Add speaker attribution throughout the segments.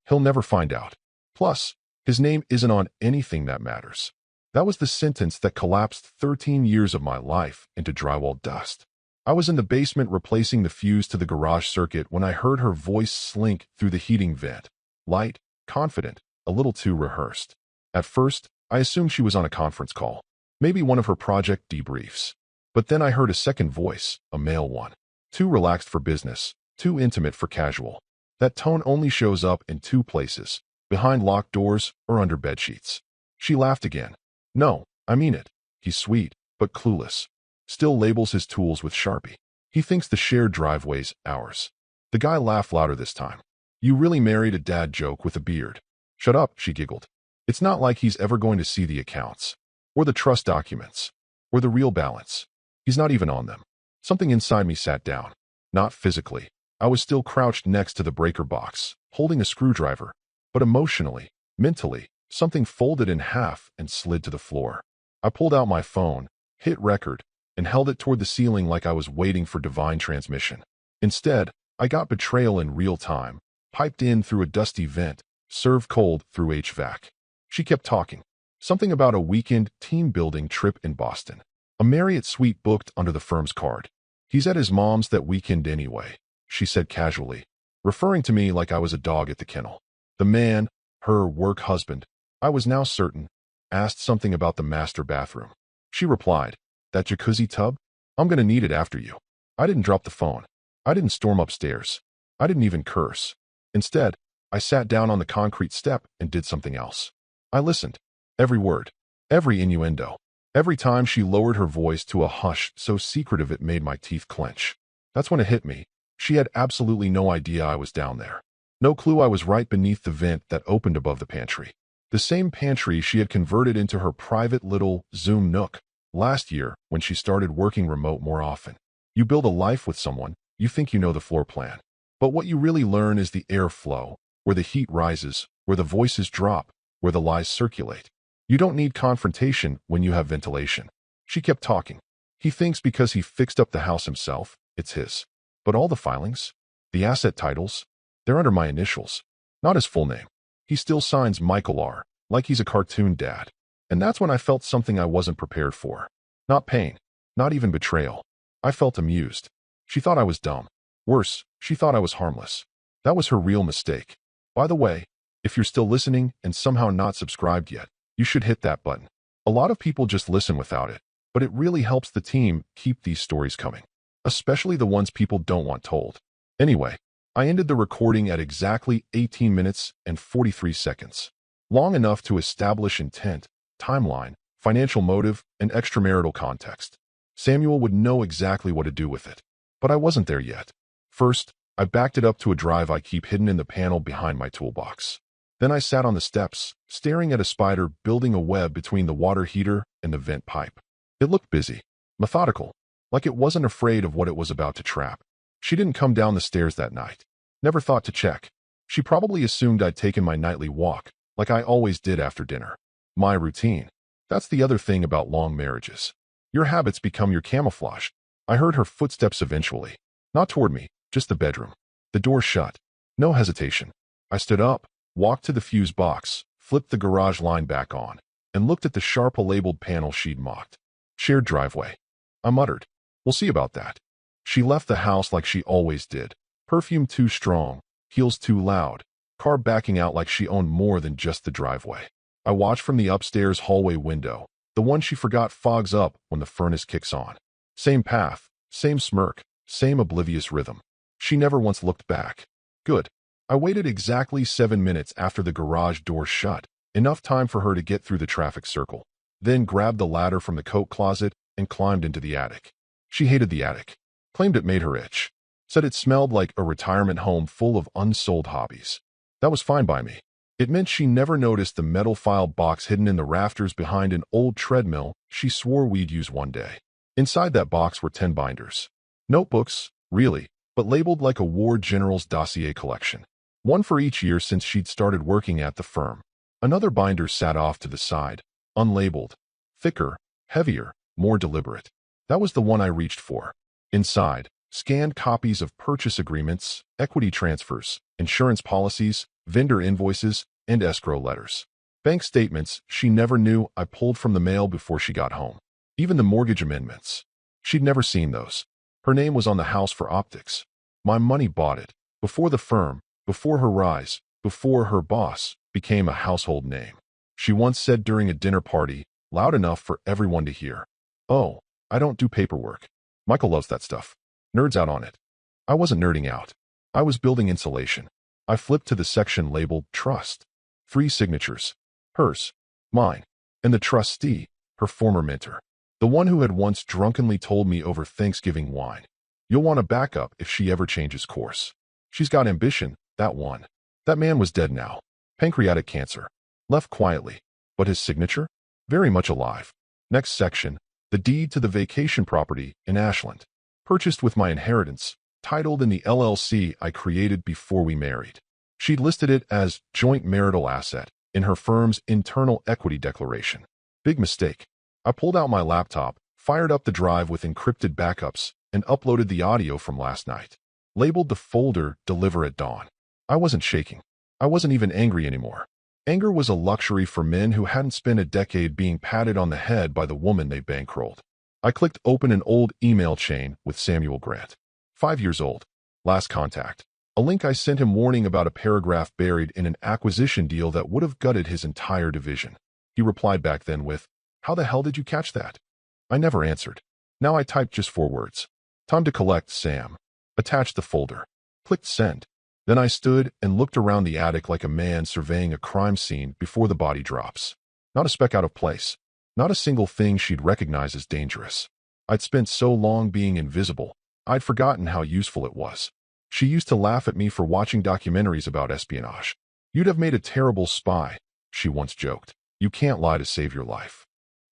Speaker 1: He'll never find out. Plus, his name isn't on anything that matters. That was the sentence that collapsed 13 years of my life into drywall dust. I was in the basement replacing the fuse to the garage circuit when I heard her voice slink through the heating vent. Light, confident, a little too rehearsed. At first, I assumed she was on a conference call, maybe one of her project debriefs. But then I heard a second voice, a male one. Too relaxed for business, too intimate for casual. That tone only shows up in two places, behind locked doors or under bedsheets. She laughed again. No, I mean it. He's sweet, but clueless. Still labels his tools with Sharpie. He thinks the shared driveway's ours. The guy laughed louder this time. You really married a dad joke with a beard. Shut up, she giggled. It's not like he's ever going to see the accounts, or the trust documents, or the real balance. He's not even on them. Something inside me sat down. Not physically. I was still crouched next to the breaker box, holding a screwdriver. But emotionally, mentally, something folded in half and slid to the floor. I pulled out my phone, hit record, and held it toward the ceiling like I was waiting for divine transmission. Instead, I got Betrayal in real time, piped in through a dusty vent, served cold through HVAC. She kept talking. Something about a weekend team-building trip in Boston. A Marriott suite booked under the firm's card. He's at his mom's that weekend anyway, she said casually, referring to me like I was a dog at the kennel. The man, her work husband, I was now certain, asked something about the master bathroom. She replied, that jacuzzi tub? I'm gonna need it after you. I didn't drop the phone. I didn't storm upstairs. I didn't even curse. Instead, I sat down on the concrete step and did something else. I listened. Every word. Every innuendo. Every time she lowered her voice to a hush so secretive it made my teeth clench. That's when it hit me. She had absolutely no idea I was down there. No clue I was right beneath the vent that opened above the pantry. The same pantry she had converted into her private little Zoom nook last year when she started working remote more often. You build a life with someone, you think you know the floor plan. But what you really learn is the airflow, where the heat rises, where the voices drop, where the lies circulate. You don't need confrontation when you have ventilation. She kept talking. He thinks because he fixed up the house himself, it's his. But all the filings, the asset titles, they're under my initials, not his full name. He still signs Michael R., like he's a cartoon dad. And that's when I felt something I wasn't prepared for. Not pain, not even betrayal. I felt amused. She thought I was dumb. Worse, she thought I was harmless. That was her real mistake. By the way, if you're still listening and somehow not subscribed yet, you should hit that button. A lot of people just listen without it, but it really helps the team keep these stories coming, especially the ones people don't want told. Anyway, I ended the recording at exactly 18 minutes and 43 seconds. Long enough to establish intent, timeline, financial motive, and extramarital context. Samuel would know exactly what to do with it. But I wasn't there yet. First, I backed it up to a drive I keep hidden in the panel behind my toolbox. Then I sat on the steps, staring at a spider building a web between the water heater and the vent pipe. It looked busy, methodical, like it wasn't afraid of what it was about to trap. She didn't come down the stairs that night. Never thought to check. She probably assumed I'd taken my nightly walk, like I always did after dinner. My routine. That's the other thing about long marriages. Your habits become your camouflage. I heard her footsteps eventually. Not toward me, just the bedroom. The door shut. No hesitation. I stood up, walked to the fuse box, flipped the garage line back on, and looked at the Sharpa-labeled panel she'd mocked. Shared driveway. I muttered, we'll see about that. She left the house like she always did. Perfume too strong, heels too loud, car backing out like she owned more than just the driveway. I watched from the upstairs hallway window, the one she forgot fogs up when the furnace kicks on. Same path, same smirk, same oblivious rhythm. She never once looked back. Good. I waited exactly 7 minutes after the garage door shut, enough time for her to get through the traffic circle, then grabbed the ladder from the coat closet and climbed into the attic. She hated the attic, claimed it made her itch, said it smelled like a retirement home full of unsold hobbies. That was fine by me. It meant she never noticed the metal file box hidden in the rafters behind an old treadmill she swore we'd use one day. Inside that box were 10 binders. Notebooks, really, but labeled like a war general's dossier collection. One for each year since she'd started working at the firm. Another binder sat off to the side, unlabeled. Thicker, heavier, more deliberate. That was the one I reached for. Inside, scanned copies of purchase agreements, equity transfers, insurance policies, vendor invoices, and escrow letters. Bank statements she never knew I pulled from the mail before she got home. Even the mortgage amendments. She'd never seen those. Her name was on the house for optics. My money bought it. Before the firm, before her rise, before her boss became a household name. She once said during a dinner party, loud enough for everyone to hear, "Oh, I don't do paperwork. Michael loves that stuff. Nerds out on it." I wasn't nerding out. I was building insulation. I flipped to the section labeled Trust. 3 signatures. Hers, mine, and the trustee, her former mentor. The one who had once drunkenly told me over Thanksgiving wine, "You'll want a backup if she ever changes course. She's got ambition, that one." That man was dead now. Pancreatic cancer. Left quietly. But his signature? Very much alive. Next section. The deed to the vacation property in Ashland. Purchased with my inheritance. Titled in the LLC I created before we married. She'd listed it as joint marital asset in her firm's internal equity declaration. Big mistake. I pulled out my laptop, fired up the drive with encrypted backups, and uploaded the audio from last night. Labeled the folder Deliver at Dawn. I wasn't shaking. I wasn't even angry anymore. Anger was a luxury for men who hadn't spent a decade being patted on the head by the woman they bankrolled. I clicked open an old email chain with Samuel Grant. 5 years old. Last contact. A link I sent him warning about a paragraph buried in an acquisition deal that would have gutted his entire division. He replied back then with, "How the hell did you catch that?" I never answered. Now I typed just 4 words. "Time to collect, Sam." Attached the folder. Clicked send. Then I stood and looked around the attic like a man surveying a crime scene before the body drops. Not a speck out of place. Not a single thing she'd recognize as dangerous. I'd spent so long being invisible, I'd forgotten how useful it was. She used to laugh at me for watching documentaries about espionage. "You'd have made a terrible spy," she once joked. "You can't lie to save your life."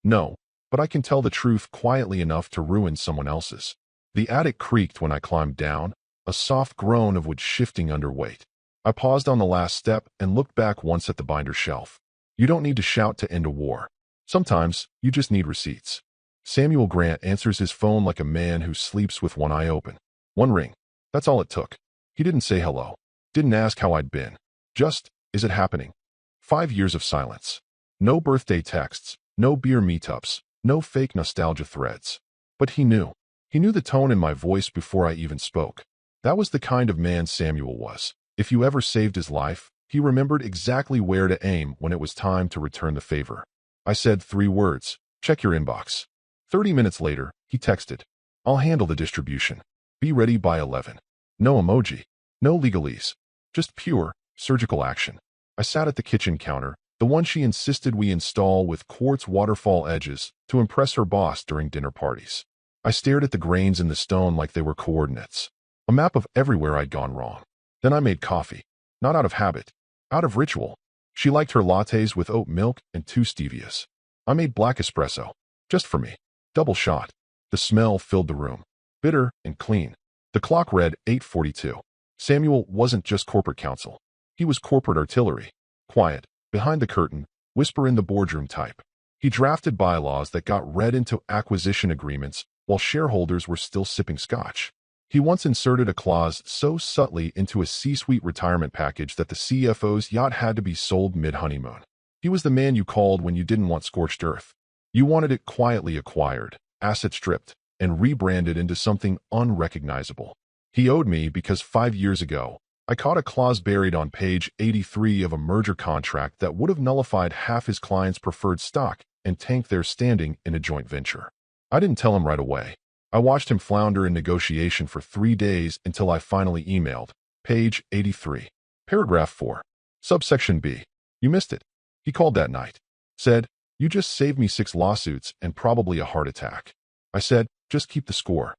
Speaker 1: No, but I can tell the truth quietly enough to ruin someone else's. The attic creaked when I climbed down, a soft groan of wood shifting under weight. I paused on the last step and looked back once at the binder shelf. You don't need to shout to end a war. Sometimes, you just need receipts. Samuel Grant answers his phone like a man who sleeps with one eye open. 1 ring. That's all it took. He didn't say hello. Didn't ask how I'd been. Just, is it happening? 5 years of silence. No birthday texts, no beer meetups, no fake nostalgia threads. But he knew. He knew the tone in my voice before I even spoke. That was the kind of man Samuel was. If you ever saved his life, he remembered exactly where to aim when it was time to return the favor. I said 3 words, "Check your inbox." 30 minutes later, he texted, "I'll handle the distribution. Be ready by 11. No emoji. No legalese. Just pure, surgical action. I sat at the kitchen counter, the one she insisted we install with quartz waterfall edges to impress her boss during dinner parties. I stared at the grains in the stone like they were coordinates. A map of everywhere I'd gone wrong. Then I made coffee. Not out of habit. Out of ritual. She liked her lattes with oat milk and 2 stevias. I made black espresso. Just for me. Double shot. The smell filled the room. Bitter and clean. The clock read 8:42. Samuel wasn't just corporate counsel. He was corporate artillery. Quiet, behind the curtain, whisper in the boardroom type. He drafted bylaws that got read into acquisition agreements while shareholders were still sipping scotch. He once inserted a clause so subtly into a C-suite retirement package that the CFO's yacht had to be sold mid-honeymoon. He was the man you called when you didn't want scorched earth. You wanted it quietly acquired, asset stripped, and rebranded into something unrecognizable. He owed me because 5 years ago, I caught a clause buried on page 83 of a merger contract that would have nullified half his client's preferred stock and tanked their standing in a joint venture. I didn't tell him right away. I watched him flounder in negotiation for 3 days until I finally emailed. Page 83. Paragraph 4. Subsection B. You missed it. He called that night. Said, "You just saved me 6 lawsuits and probably a heart attack." I said, "Just keep the score."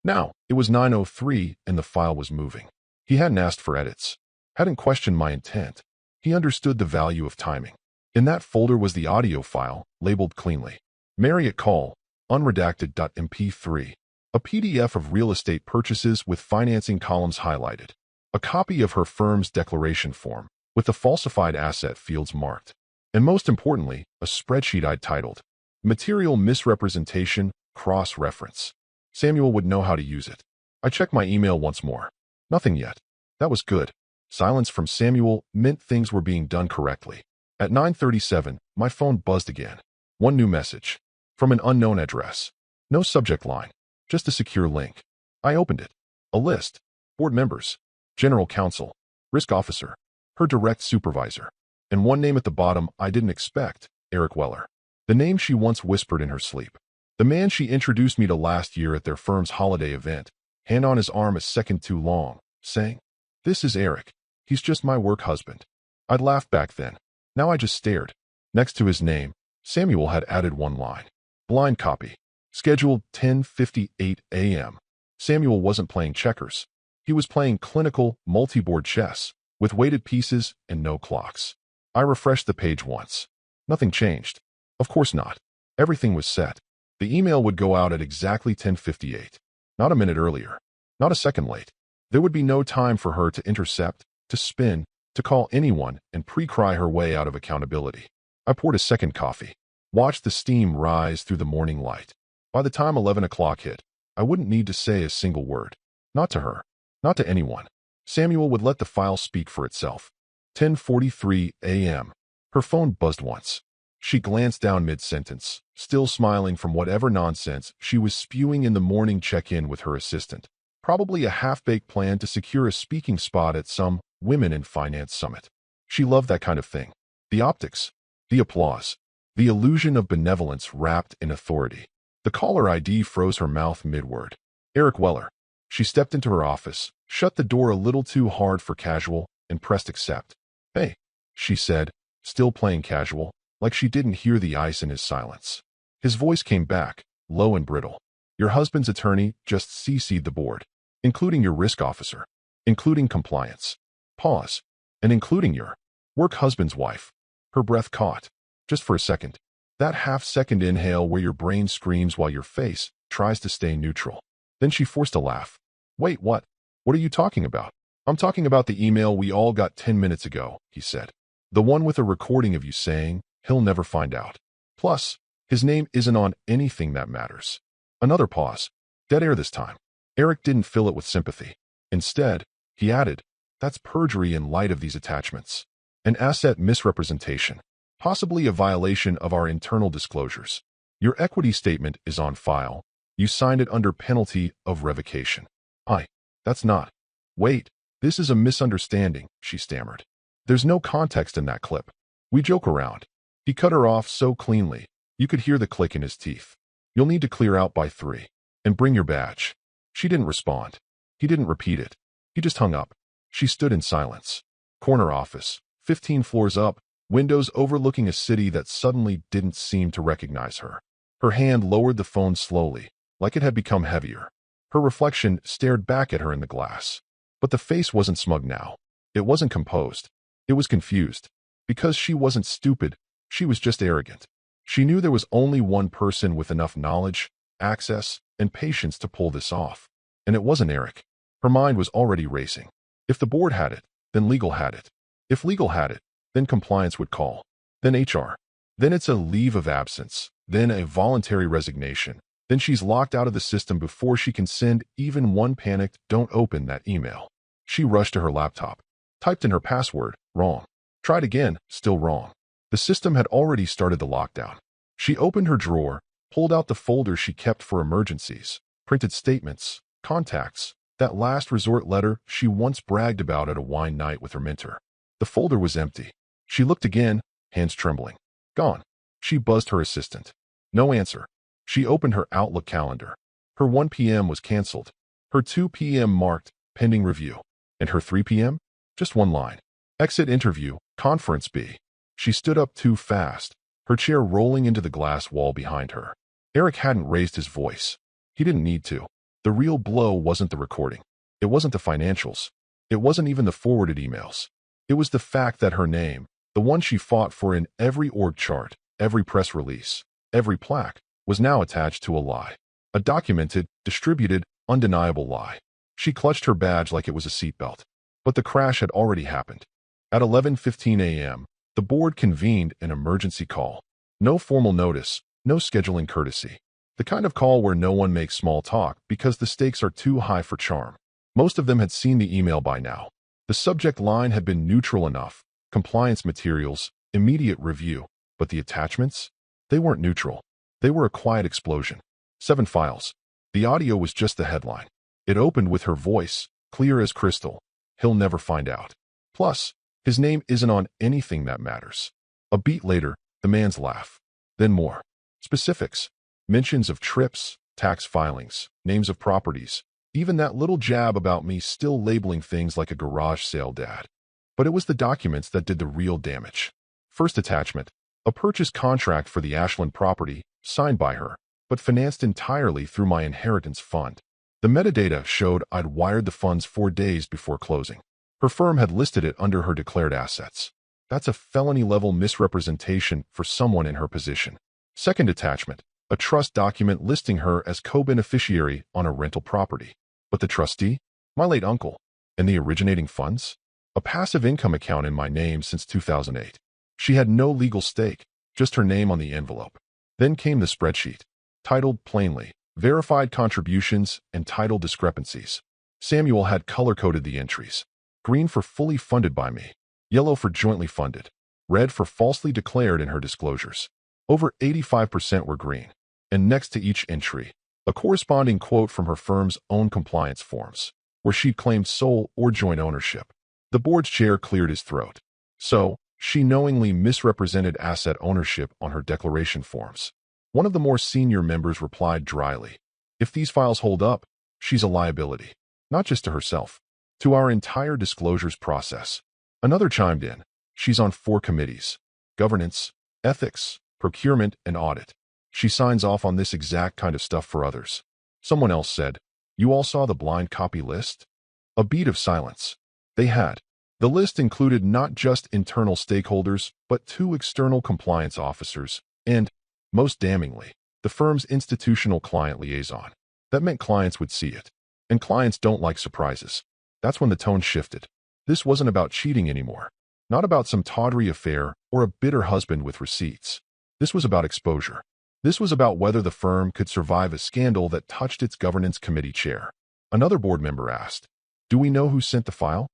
Speaker 1: Now, it was 9:03 and the file was moving. He hadn't asked for edits. Hadn't questioned my intent. He understood the value of timing. In that folder was the audio file, labeled cleanly. Marriott Call, unredacted.mp3. A PDF of real estate purchases with financing columns highlighted. A copy of her firm's declaration form, with the falsified asset fields marked. And most importantly, a spreadsheet I'd titled, Material Misrepresentation, Cross-Reference. Samuel would know how to use it. I checked my email once more. Nothing yet. That was good. Silence from Samuel meant things were being done correctly. At 9:37, my phone buzzed again. One new message. From an unknown address. No subject line. Just a secure link. I opened it. A list. Board members. General counsel. Risk officer. Her direct supervisor. And one name at the bottom I didn't expect. Eric Weller. The name she once whispered in her sleep. The man she introduced me to last year at their firm's holiday event. Hand on his arm a second too long, saying, "This is Eric. He's just my work husband." I'd laughed back then. Now I just stared. Next to his name, Samuel had added one line. Blind copy. Scheduled 10:58 a.m. Samuel wasn't playing checkers. He was playing clinical, multi-board chess, with weighted pieces and no clocks. I refreshed the page once. Nothing changed. Of course not. Everything was set. The email would go out at exactly 10:58. Not a minute earlier. Not a second late. There would be no time for her to intercept, to spin, to call anyone and pre-cry her way out of accountability. I poured a second coffee. Watched the steam rise through the morning light. By the time 11 o'clock hit, I wouldn't need to say a single word. Not to her. Not to anyone. Samuel would let the file speak for itself. 10:43 a.m. Her phone buzzed once. She glanced down mid-sentence, still smiling from whatever nonsense she was spewing in the morning check-in with her assistant. Probably a half-baked plan to secure a speaking spot at some Women in Finance Summit. She loved that kind of thing. The optics. The applause. The illusion of benevolence wrapped in authority. The caller ID froze her mouth mid-word. Eric Weller. She stepped into her office, shut the door a little too hard for casual, and pressed accept. "Hey," she said, still playing casual, like she didn't hear the ice in his silence. His voice came back, low and brittle. "Your husband's attorney just CC'd the board, including your risk officer, including compliance." Pause. "And including your work husband's wife." Her breath caught. Just for a second. That half-second inhale where your brain screams while your face tries to stay neutral. Then she forced a laugh. "Wait, what? What are you talking about?" "I'm talking about the email we all got 10 minutes ago," he said. "The one with a recording of you saying, 'He'll never find out.' Plus, his name isn't on anything that matters." Another pause. Dead air this time. Eric didn't fill it with sympathy. Instead, he added, "That's perjury in light of these attachments. An asset misrepresentation. Possibly a violation of our internal disclosures. Your equity statement is on file. You signed it under penalty of revocation." That's not." "Wait, this is a misunderstanding," she stammered. "There's no context in that clip. We joke around." He cut her off so cleanly, you could hear the click in his teeth. "You'll need to clear out by 3. And bring your badge." She didn't respond. He didn't repeat it. He just hung up. She stood in silence. Corner office, 15 floors up, windows overlooking a city that suddenly didn't seem to recognize her. Her hand lowered the phone slowly, like it had become heavier. Her reflection stared back at her in the glass. But the face wasn't smug now. It wasn't composed. It was confused. Because she wasn't stupid, she was just arrogant. She knew there was only one person with enough knowledge, access, and patience to pull this off. And it wasn't Eric. Her mind was already racing. If the board had it, then legal had it. If legal had it, then compliance would call. Then HR. Then it's a leave of absence. Then a voluntary resignation. Then she's locked out of the system before she can send even one panicked "Don't open that" email. She rushed to her laptop. Typed in her password, wrong. Tried again, still wrong. The system had already started the lockdown. She opened her drawer, pulled out the folder she kept for emergencies, printed statements, contacts, that last resort letter she once bragged about at a wine night with her mentor. The folder was empty. She looked again, hands trembling. Gone. She buzzed her assistant. No answer. She opened her Outlook calendar. Her 1 p.m. was canceled. Her 2 p.m. marked pending review. And her 3 p.m.? Just one line. Exit interview, conference B. She stood up too fast, her chair rolling into the glass wall behind her. Eric hadn't raised his voice. He didn't need to. The real blow wasn't the recording. It wasn't the financials. It wasn't even the forwarded emails. It was the fact that her name, the one she fought for in every org chart, every press release, every plaque, was now attached to a lie. A documented, distributed, undeniable lie. She clutched her badge like it was a seatbelt. But the crash had already happened. At 11:15 a.m., the board convened an emergency call. No formal notice, no scheduling courtesy. The kind of call where no one makes small talk because the stakes are too high for charm. Most of them had seen the email by now. The subject line had been neutral enough: compliance materials, immediate review. But the attachments? They weren't neutral. They were a quiet explosion. 7 files. The audio was just the headline. It opened with her voice, clear as crystal. He'll never find out. Plus, his name isn't on anything that matters. A beat later, the man's laugh. Then more. Specifics. Mentions of trips, tax filings, names of properties. Even that little jab about me still labeling things like a garage sale dad. But it was the documents that did the real damage. First attachment. A purchase contract for the Ashland property, signed by her, but financed entirely through my inheritance fund. The metadata showed I'd wired the funds 4 days before closing. Her firm had listed it under her declared assets. That's a felony-level misrepresentation for someone in her position. Second attachment. A trust document listing her as co-beneficiary on a rental property. But the trustee? My late uncle. And the originating funds? A passive income account in my name since 2008. She had no legal stake, just her name on the envelope. Then came the spreadsheet, titled plainly, Verified Contributions and Title Discrepancies. Samuel had color-coded the entries. Green for fully funded by me, yellow for jointly funded, red for falsely declared in her disclosures. Over 85% were green. And next to each entry, a corresponding quote from her firm's own compliance forms, where she'd claimed sole or joint ownership. The board's chair cleared his throat. So, she knowingly misrepresented asset ownership on her declaration forms. One of the more senior members replied dryly, "If these files hold up, she's a liability, not just to herself, to our entire disclosures process." Another chimed in, "She's on 4 committees: governance, ethics, procurement, and audit. She signs off on this exact kind of stuff for others." Someone else said, "You all saw the blind copy list?" A beat of silence. They had. The list included not just internal stakeholders, but 2 external compliance officers, and, most damningly, the firm's institutional client liaison. That meant clients would see it. And clients don't like surprises. That's when the tone shifted. This wasn't about cheating anymore. Not about some tawdry affair or a bitter husband with receipts. This was about exposure. This was about whether the firm could survive a scandal that touched its governance committee chair. Another board member asked, "Do we know who sent the file?"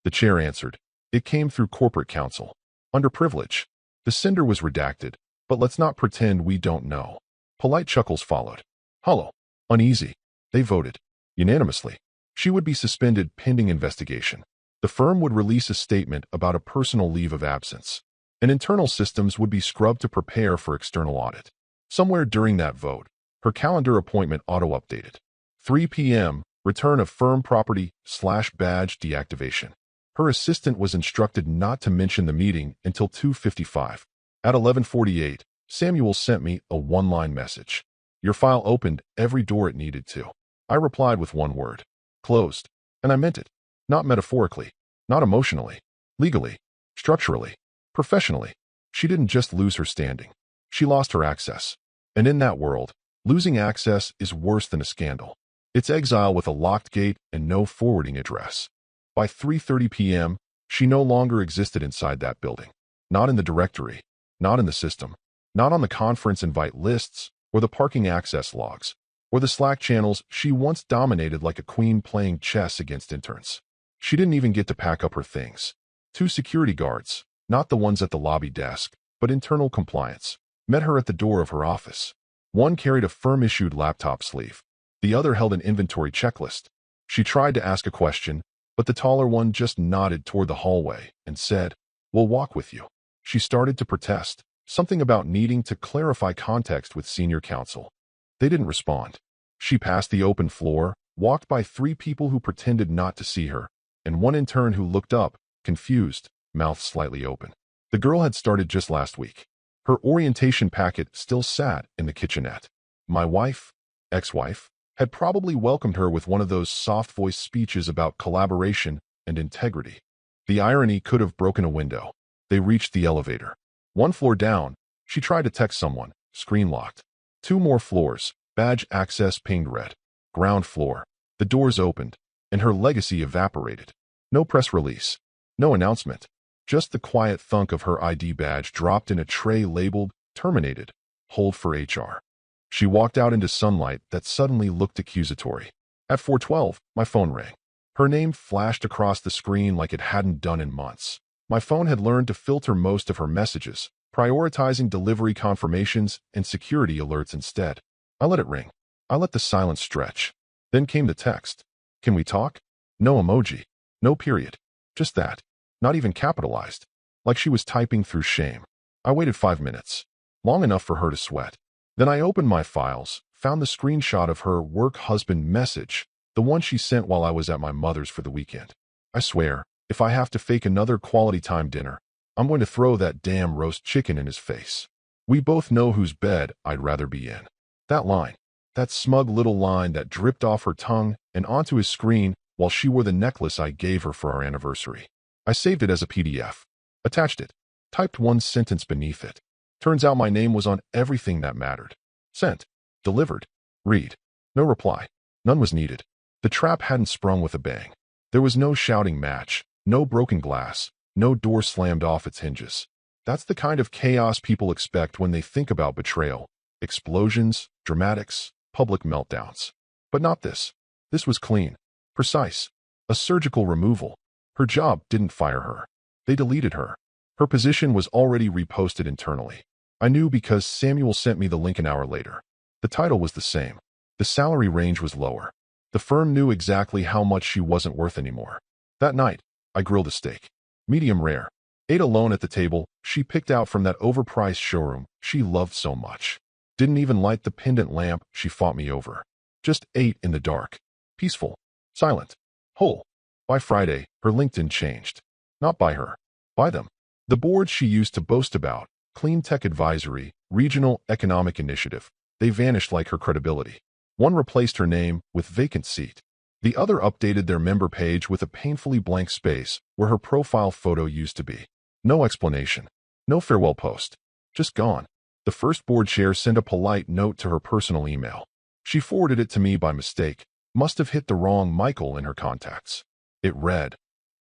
Speaker 1: The chair answered, "It came through corporate counsel. Under privilege. The sender was redacted, but let's not pretend we don't know." Polite chuckles followed. Hollow. Uneasy. They voted. Unanimously. She would be suspended pending investigation. The firm would release a statement about a personal leave of absence. And internal systems would be scrubbed to prepare for external audit. Somewhere during that vote, her calendar appointment auto-updated. 3 p.m., return of firm property/badge deactivation. Her assistant was instructed not to mention the meeting until 2:55. At 11:48, Samuel sent me a 1-line message. "Your file opened every door it needed to." I replied with 1 word. Closed. And I meant it. Not metaphorically. Not emotionally. Legally. Structurally. Professionally. She didn't just lose her standing. She lost her access. And in that world, losing access is worse than a scandal. It's exile with a locked gate and no forwarding address. By 3:30 p.m., she no longer existed inside that building. Not in the directory. Not in the system. Not on the conference invite lists, or the parking access logs, or the Slack channels she once dominated like a queen playing chess against interns. She didn't even get to pack up her things. 2 security guards, not the ones at the lobby desk, but internal compliance, met her at the door of her office. One carried a firm-issued laptop sleeve. The other held an inventory checklist. She tried to ask a question, but the taller one just nodded toward the hallway and said, "We'll walk with you." She started to protest, something about needing to clarify context with senior counsel. They didn't respond. She passed the open floor, walked by 3 people who pretended not to see her, and 1 intern who looked up, confused, mouth slightly open. The girl had started just last week. Her orientation packet still sat in the kitchenette. My wife, ex-wife, had probably welcomed her with one of those soft-voiced speeches about collaboration and integrity. The irony could have broken a window. They reached the elevator. 1 floor down, she tried to text someone, screen locked. 2 more floors, badge access pinged red. Ground floor. The doors opened, and her legacy evaporated. No press release. No announcement. Just the quiet thunk of her ID badge dropped in a tray labeled, "Terminated. Hold for HR." She walked out into sunlight that suddenly looked accusatory. At 4:12, my phone rang. Her name flashed across the screen like it hadn't done in months. My phone had learned to filter most of her messages, prioritizing delivery confirmations and security alerts instead. I let it ring. I let the silence stretch. Then came the text. Can we talk? No emoji. No period. Just that. Not even capitalized. Like she was typing through shame. I waited 5 minutes. Long enough for her to sweat. Then I opened my files, found the screenshot of her work husband message, the one she sent while I was at my mother's for the weekend. I swear, if I have to fake another quality time dinner, I'm going to throw that damn roast chicken in his face. We both know whose bed I'd rather be in. That line. That smug little line that dripped off her tongue and onto his screen while she wore the necklace I gave her for our anniversary. I saved it as a PDF. Attached it. Typed one sentence beneath it. Turns out my name was on everything that mattered. Sent. Delivered. Read. No reply. None was needed. The trap hadn't sprung with a bang. There was no shouting match, no broken glass, no door slammed off its hinges. That's the kind of chaos people expect when they think about betrayal. Explosions, dramatics, public meltdowns. But not this. This was clean. Precise. A surgical removal. Her job didn't fire her. They deleted her. Her position was already reposted internally. I knew because Samuel sent me the link an hour later. The title was the same. The salary range was lower. The firm knew exactly how much she wasn't worth anymore. That night, I grilled a steak. Medium rare. Ate alone at the table she picked out from that overpriced showroom she loved so much. Didn't even light the pendant lamp she fought me over. Just ate in the dark. Peaceful. Silent. Whole. By Friday, her LinkedIn changed. Not by her. By them. The boards she used to boast about, Clean Tech Advisory, Regional Economic Initiative, they vanished like her credibility. One replaced her name with vacant seat. The other updated their member page with a painfully blank space where her profile photo used to be. No explanation. No farewell post. Just gone. The first board chair sent a polite note to her personal email. She forwarded it to me by mistake. Must have hit the wrong Michael in her contacts. It read,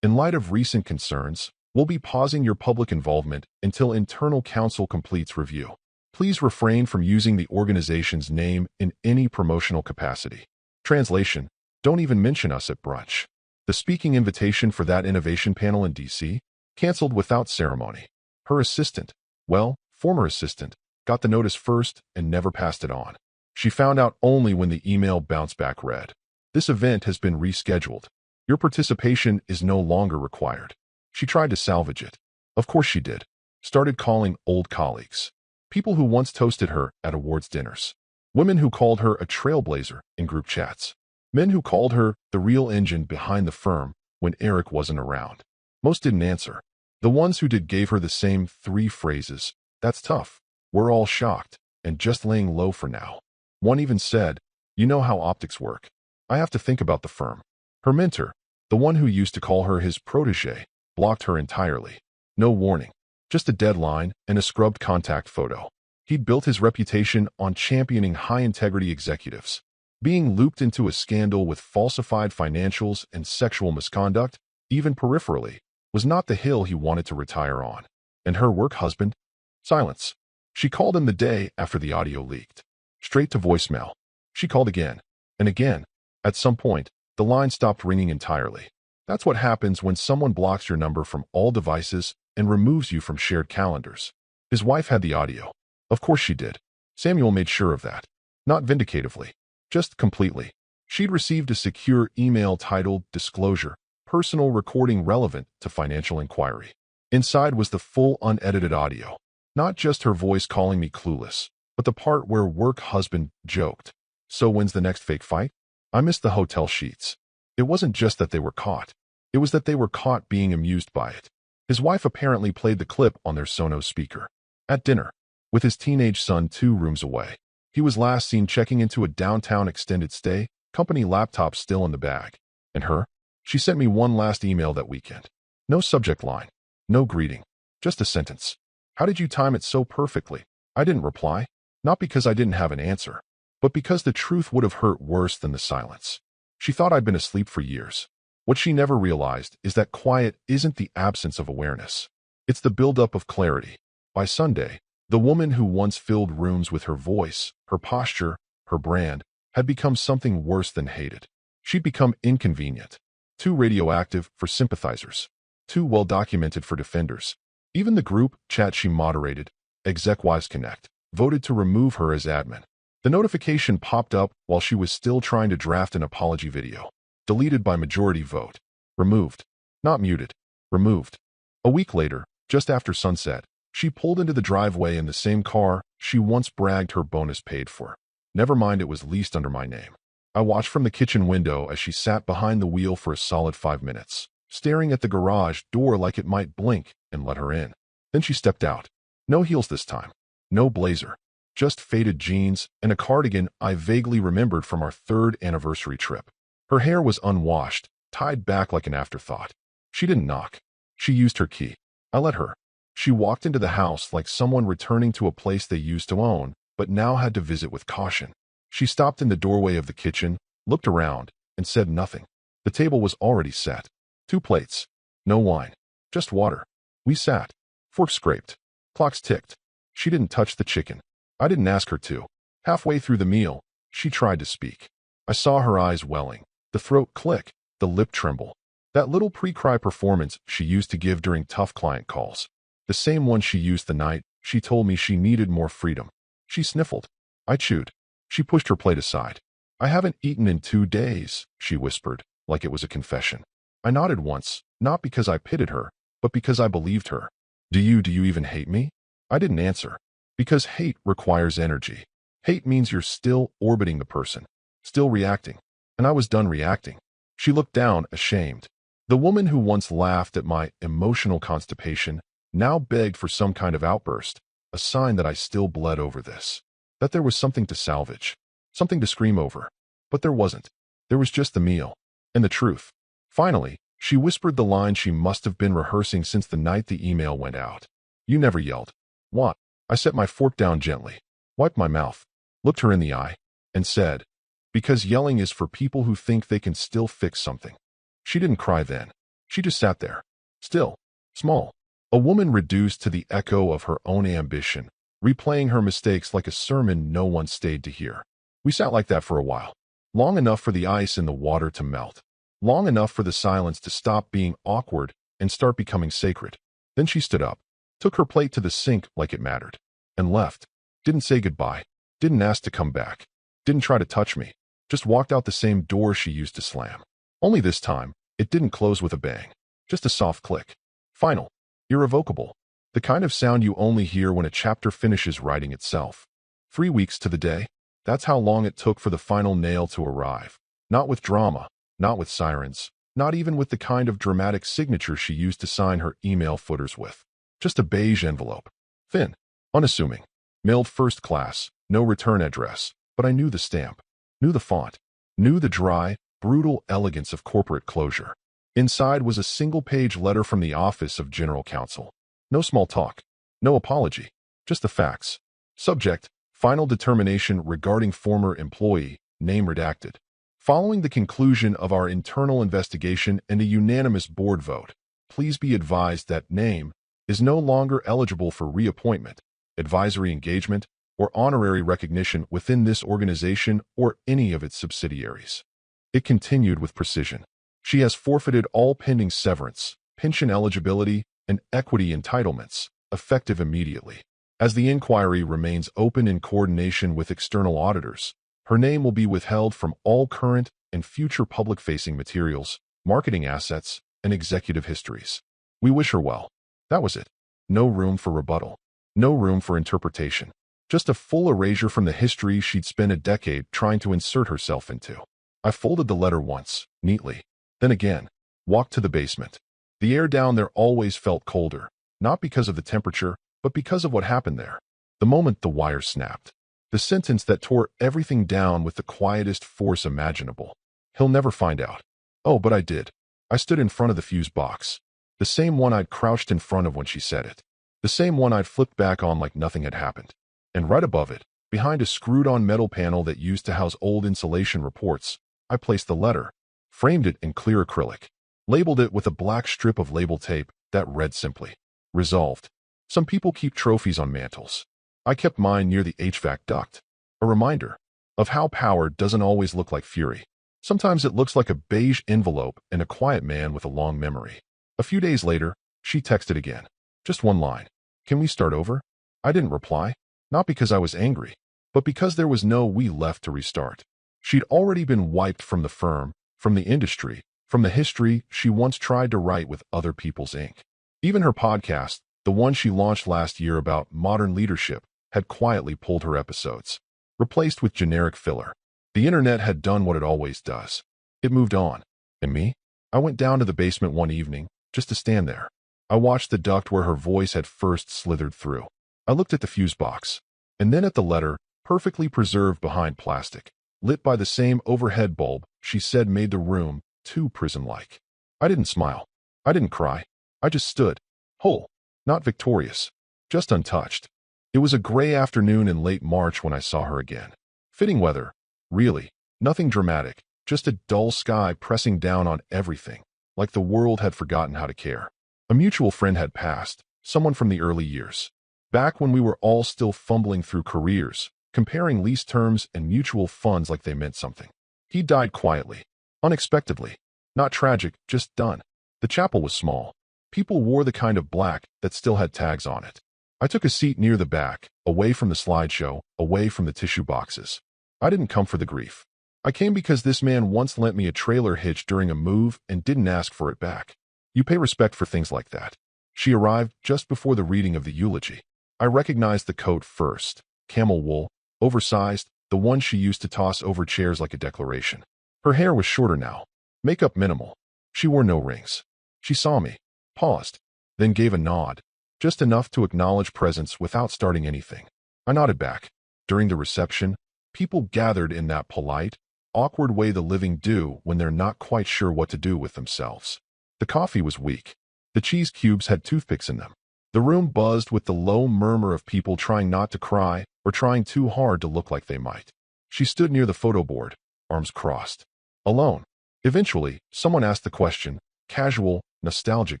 Speaker 1: in light of recent concerns, we'll be pausing your public involvement until internal counsel completes review. Please refrain from using the organization's name in any promotional capacity. Translation, don't even mention us at brunch. The speaking invitation for that innovation panel in D.C. canceled without ceremony. Her assistant, well, former assistant, got the notice first and never passed it on. She found out only when the email bounced back read, this event has been rescheduled. Your participation is no longer required. She tried to salvage it. Of course she did. Started calling old colleagues. People who once toasted her at awards dinners. Women who called her a trailblazer in group chats. Men who called her the real engine behind the firm when Eric wasn't around. Most didn't answer. The ones who did gave her the same 3 phrases. That's tough. We're all shocked and just laying low for now. One even said, you know how optics work. I have to think about the firm. Her mentor, the one who used to call her his protege, blocked her entirely. No warning. Just a deadline and a scrubbed contact photo. He'd built his reputation on championing high-integrity executives. Being looped into a scandal with falsified financials and sexual misconduct, even peripherally, was not the hill he wanted to retire on. And her work husband? Silence. She called him the day after the audio leaked. Straight to voicemail. She called again. And again. At some point, the line stopped ringing entirely. That's what happens when someone blocks your number from all devices and removes you from shared calendars. His wife had the audio. Of course she did. Samuel made sure of that. Not vindicatively. Just completely. She'd received a secure email titled Disclosure, personal recording relevant to financial inquiry. Inside was the full unedited audio. Not just her voice calling me clueless, but the part where work husband joked. So when's the next fake fight? I missed the hotel sheets. It wasn't just that they were caught. It was that they were caught being amused by it. His wife apparently played the clip on their Sonos speaker. At dinner, with his teenage son 2 rooms away. He was last seen checking into a downtown extended stay, company laptop still in the bag. And her? She sent me one last email that weekend. No subject line. No greeting. Just a sentence. How did you time it so perfectly? I didn't reply. Not because I didn't have an answer, but because the truth would have hurt worse than the silence. She thought I'd been asleep for years. What she never realized is that quiet isn't the absence of awareness. It's the buildup of clarity. By Sunday, the woman who once filled rooms with her voice, her posture, her brand, had become something worse than hated. She'd become inconvenient. Too radioactive for sympathizers. Too well-documented for defenders. Even the group chat she moderated, ExecWise Connect, voted to remove her as admin. The notification popped up while she was still trying to draft an apology video. Deleted by majority vote. Removed. Not muted. Removed. A week later, just after sunset, she pulled into the driveway in the same car she once bragged her bonus paid for. Never mind, it was leased under my name. I watched from the kitchen window as she sat behind the wheel for a solid 5 minutes, staring at the garage door like it might blink and let her in. Then she stepped out. No heels this time. No blazer. Just faded jeans and a cardigan I vaguely remembered from our 3rd anniversary trip. Her hair was unwashed, tied back like an afterthought. She didn't knock. She used her key. I let her. She walked into the house like someone returning to a place they used to own, but now had to visit with caution. She stopped in the doorway of the kitchen, looked around, and said nothing. The table was already set. 2 plates. No wine. Just water. We sat. Forks scraped. Clocks ticked. She didn't touch the chicken. I didn't ask her to. Halfway through the meal, she tried to speak. I saw her eyes welling, the throat click, the lip tremble. That little pre-cry performance she used to give during tough client calls. The same one she used the night she told me she needed more freedom. She sniffled. I chewed. She pushed her plate aside. I haven't eaten in 2 days, she whispered, like it was a confession. I nodded once, not because I pitied her, but because I believed her. Do you even hate me? I didn't answer. Because hate requires energy. Hate means you're still orbiting the person, still reacting. And I was done reacting. She looked down, ashamed. The woman who once laughed at my emotional constipation now begged for some kind of outburst, a sign that I still bled over this. That there was something to salvage, something to scream over. But there wasn't. There was just the meal. And the truth. Finally, she whispered the line she must have been rehearsing since the night the email went out. You never yelled. What? I set my fork down gently, wiped my mouth, looked her in the eye, and said, because yelling is for people who think they can still fix something. She didn't cry then. She just sat there. Still. Small. A woman reduced to the echo of her own ambition, replaying her mistakes like a sermon no one stayed to hear. We sat like that for a while. Long enough for the ice in the water to melt. Long enough for the silence to stop being awkward and start becoming sacred. Then she stood up, took her plate to the sink like it mattered, and left. Didn't say goodbye. Didn't ask to come back. Didn't try to touch me. Just walked out the same door she used to slam. Only this time, it didn't close with a bang. Just a soft click. Final. Irrevocable. The kind of sound you only hear when a chapter finishes writing itself. 3 weeks to the day. That's how long it took for the final nail to arrive. Not with drama. Not with sirens. Not even with the kind of dramatic signature she used to sign her email footers with. Just a beige envelope. Thin. Unassuming. Mailed first class. No return address. But I knew the stamp. Knew the font. Knew the dry, brutal elegance of corporate closure. Inside was a single-page letter from the Office of General Counsel. No small talk. No apology. Just the facts. Subject, final determination regarding former employee, name redacted. Following the conclusion of our internal investigation and a unanimous board vote, please be advised that name is no longer eligible for reappointment, advisory engagement, or honorary recognition within this organization or any of its subsidiaries. It continued with precision. She has forfeited all pending severance, pension eligibility, and equity entitlements, effective immediately. As the inquiry remains open in coordination with external auditors, her name will be withheld from all current and future public-facing materials, marketing assets, and executive histories. We wish her well. That was it. No room for rebuttal. No room for interpretation. Just a full erasure from the history she'd spent a decade trying to insert herself into. I folded the letter once, neatly. Then again, walked to the basement. The air down there always felt colder, not because of the temperature, but because of what happened there. The moment the wire snapped. The sentence that tore everything down with the quietest force imaginable. He'll never find out. Oh, but I did. I stood in front of the fuse box. The same one I'd crouched in front of when she said it. The same one I'd flipped back on like nothing had happened. And right above it, behind a screwed-on metal panel that used to house old insulation reports, I placed the letter, framed it in clear acrylic, labeled it with a black strip of label tape that read simply, Resolved. Some people keep trophies on mantles. I kept mine near the HVAC duct. A reminder of how power doesn't always look like fury. Sometimes it looks like a beige envelope and a quiet man with a long memory. A few days later, she texted again. Just one line. Can we start over? I didn't reply, not because I was angry, but because there was no we left to restart. She'd already been wiped from the firm, from the industry, from the history she once tried to write with other people's ink. Even her podcast, the one she launched last year about modern leadership, had quietly pulled her episodes, replaced with generic filler. The internet had done what it always does. It moved on. And me? I went down to the basement one evening, just to stand there. I watched the duct where her voice had first slithered through. I looked at the fuse box, and then at the letter, perfectly preserved behind plastic, lit by the same overhead bulb she said made the room too prison-like. I didn't smile. I didn't cry. I just stood, whole, not victorious, just untouched. It was a gray afternoon in late March when I saw her again. Fitting weather, really, nothing dramatic, just a dull sky pressing down on everything, like the world had forgotten how to care. A mutual friend had passed, someone from the early years. Back when we were all still fumbling through careers, comparing lease terms and mutual funds like they meant something. He died quietly, unexpectedly, not tragic, just done. The chapel was small. People wore the kind of black that still had tags on it. I took a seat near the back, away from the slideshow, away from the tissue boxes. I didn't come for the grief. I came because this man once lent me a trailer hitch during a move and didn't ask for it back. You pay respect for things like that. She arrived just before the reading of the eulogy. I recognized the coat first. Camel wool, oversized, the one she used to toss over chairs like a declaration. Her hair was shorter now. Makeup minimal. She wore no rings. She saw me, paused, then gave a nod, just enough to acknowledge presence without starting anything. I nodded back. During the reception, people gathered in that polite, awkward way the living do when they're not quite sure what to do with themselves. The coffee was weak. The cheese cubes had toothpicks in them. The room buzzed with the low murmur of people trying not to cry or trying too hard to look like they might. She stood near the photo board, arms crossed. Alone. Eventually, someone asked the question, casual, nostalgic,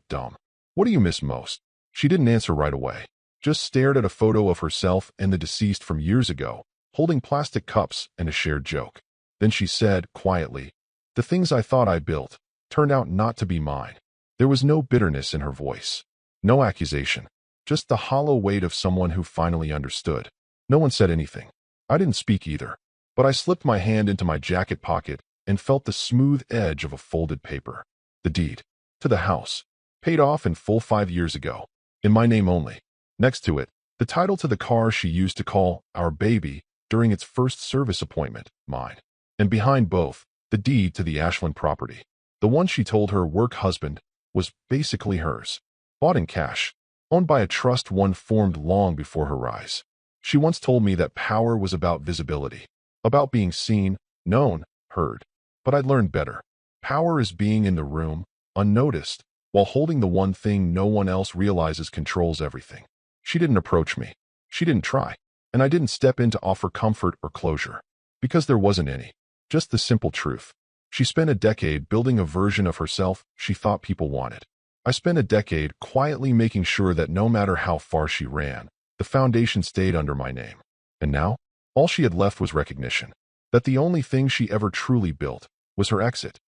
Speaker 1: dumb. What do you miss most? She didn't answer right away. Just stared at a photo of herself and the deceased from years ago, holding plastic cups and a shared joke. Then she said, quietly, the things I thought I built turned out not to be mine. There was no bitterness in her voice. No accusation. Just the hollow weight of someone who finally understood. No one said anything. I didn't speak either. But I slipped my hand into my jacket pocket and felt the smooth edge of a folded paper. The deed. To the house. Paid off in full 5 years ago. In my name only. Next to it, the title to the car she used to call our baby during its first service appointment, mine. And behind both, the deed to the Ashland property. The one she told her work husband was basically hers. Bought in cash. Owned by a trust one formed long before her rise. She once told me that power was about visibility. About being seen, known, heard. But I'd learned better. Power is being in the room, unnoticed, while holding the one thing no one else realizes controls everything. She didn't approach me. She didn't try. And I didn't step in to offer comfort or closure. Because there wasn't any. Just the simple truth. She spent a decade building a version of herself she thought people wanted. I spent a decade quietly making sure that no matter how far she ran, the foundation stayed under my name. And now, all she had left was recognition. That the only thing she ever truly built was her exit.